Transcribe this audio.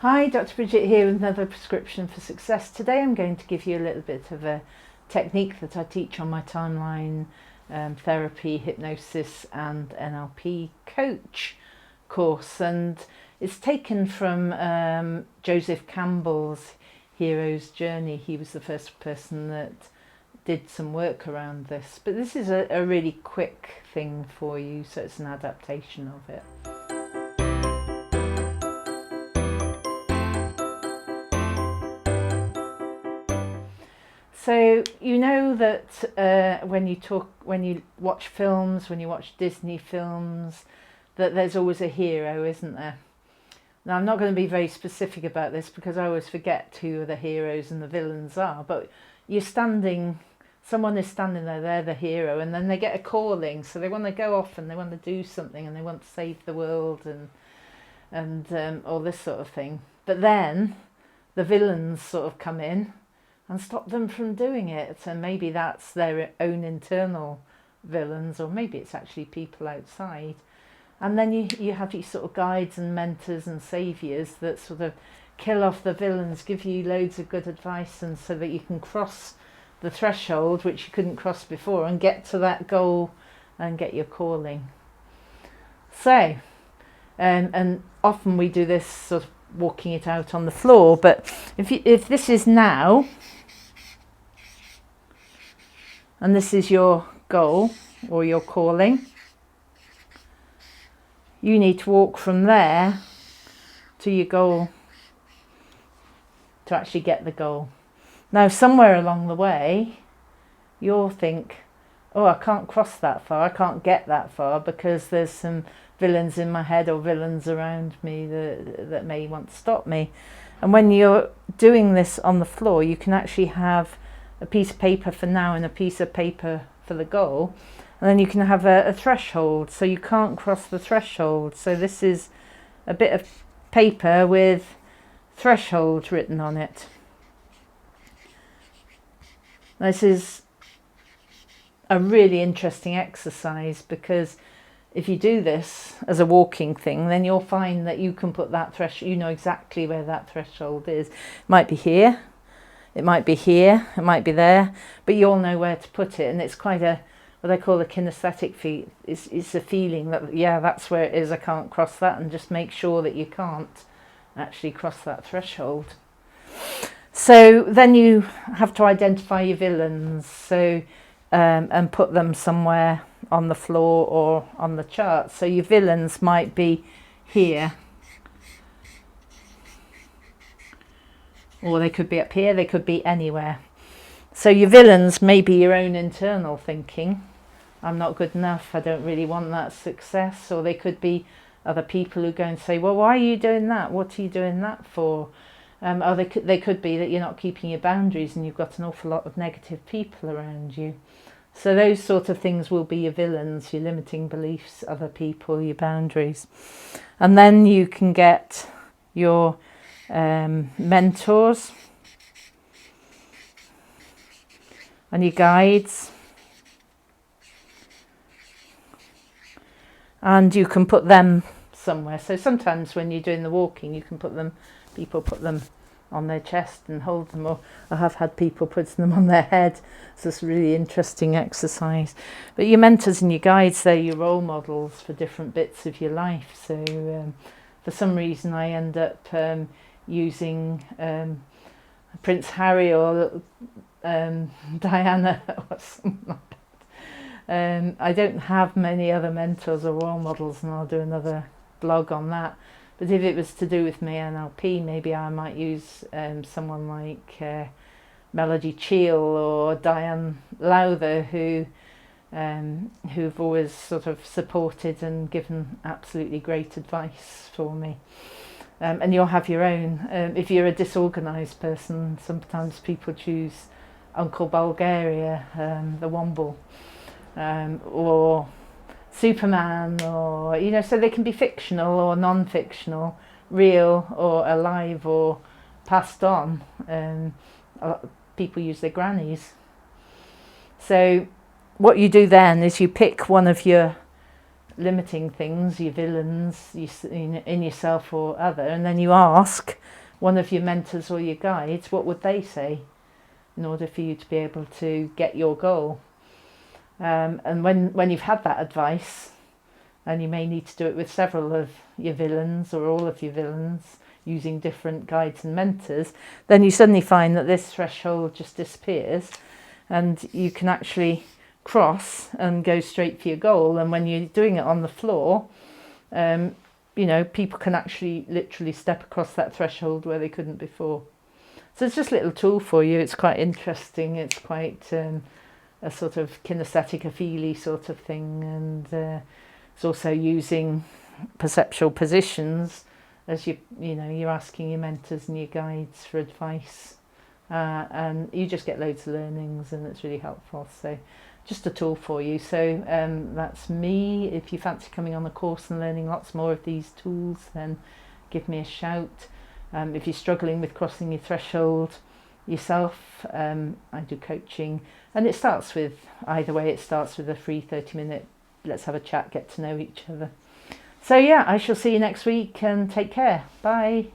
Hi, Dr. Bridget here with another prescription for success. Today I'm going to give you a little bit of a technique that I teach on my timeline therapy, hypnosis and NLP coach course, and it's taken from Joseph Campbell's Hero's Journey. He was the first person that did some work around this, but this is a really quick thing for you, so it's an adaptation of it. So you know that when you watch films, when you watch Disney films, that there's always a hero, isn't there? Now I'm not going to be very specific about this because I always forget who the heroes and the villains are, but someone is standing there, they're the hero, and then they get a calling, so they want to go off and they want to do something and they want to save the world and all this sort of thing. But then the villains sort of come in and stop them from doing it. And maybe that's their own internal villains, or maybe it's actually people outside. And then you have these sort of guides and mentors and saviours that sort of kill off the villains, give you loads of good advice, and so that you can cross the threshold which you couldn't cross before and get to that goal and get your calling. So, and often we do this sort of walking it out on the floor, but if this is now, and this is your goal or your calling, you need to walk from there to your goal to actually get the goal. Now, somewhere along the way, you'll think, oh, I can't cross that far, I can't get that far because there's some villains in my head or villains around me that may want to stop me. And when you're doing this on the floor, you can actually have a piece of paper for now and a piece of paper for the goal, and then you can have a threshold, so you can't cross the threshold. So this is a bit of paper with threshold written on it. This is a really interesting exercise because if you do this as a walking thing, then you'll find that you can put that threshold, you know exactly where that threshold is. It might be here, it might be here, it might be there, but you'll know where to put it. And it's quite what I call a kinesthetic feel. It's a feeling that, yeah, that's where it is, I can't cross that, and just make sure that you can't actually cross that threshold. So then you have to identify your villains, so and put them somewhere on the floor or on the chart. So your villains might be here, or they could be up here, they could be anywhere. So your villains may be your own internal thinking. I'm not good enough, I don't really want that success. Or they could be other people who go and say, well, why are you doing that? What are you doing that for? Or they could be that you're not keeping your boundaries and you've got an awful lot of negative people around you. So those sort of things will be your villains, your limiting beliefs, other people, your boundaries. And then you can get your mentors and your guides, and you can put them somewhere. So sometimes when you're doing the walking, you can people put them on their chest and hold them, or I have had people putting them on their head. So it's a really interesting exercise. But your mentors and your guides, they're your role models for different bits of your life. So for some reason I end up using Prince Harry or Diana or something like that. I don't have many other mentors or role models, and I'll do another blog on that. But if it was to do with my NLP, maybe I might use someone like Melody Cheel or Diane Lowther, who've always sort of supported and given absolutely great advice for me. And you'll have your own. If you're a disorganised person, sometimes people choose Uncle Bulgaria, the Womble, or Superman, or so they can be fictional or non-fictional, real or alive or passed on. People use their grannies. So what you do then is you pick one of your limiting things, your villains, in yourself or other, and then you ask one of your mentors or your guides, what would they say in order for you to be able to get your goal? And when you've had that advice, and you may need to do it with several of your villains or all of your villains using different guides and mentors, then you suddenly find that this threshold just disappears and you can actually cross and go straight for your goal. And when you're doing it on the floor, people can actually literally step across that threshold where they couldn't before. So it's just a little tool for you. It's quite interesting. It's quite a sort of kinesthetic, a feely sort of thing. And it's also using perceptual positions as you're asking your mentors and your guides for advice. And you just get loads of learnings, and it's really helpful. So just a tool for you. So that's me. If you fancy coming on the course and learning lots more of these tools, then give me a shout. If you're struggling with crossing your threshold yourself, I do coaching, and it starts with, either way, it starts with a free 30-minute let's have a chat, get to know each other. So yeah, I shall see you next week, and take care. Bye.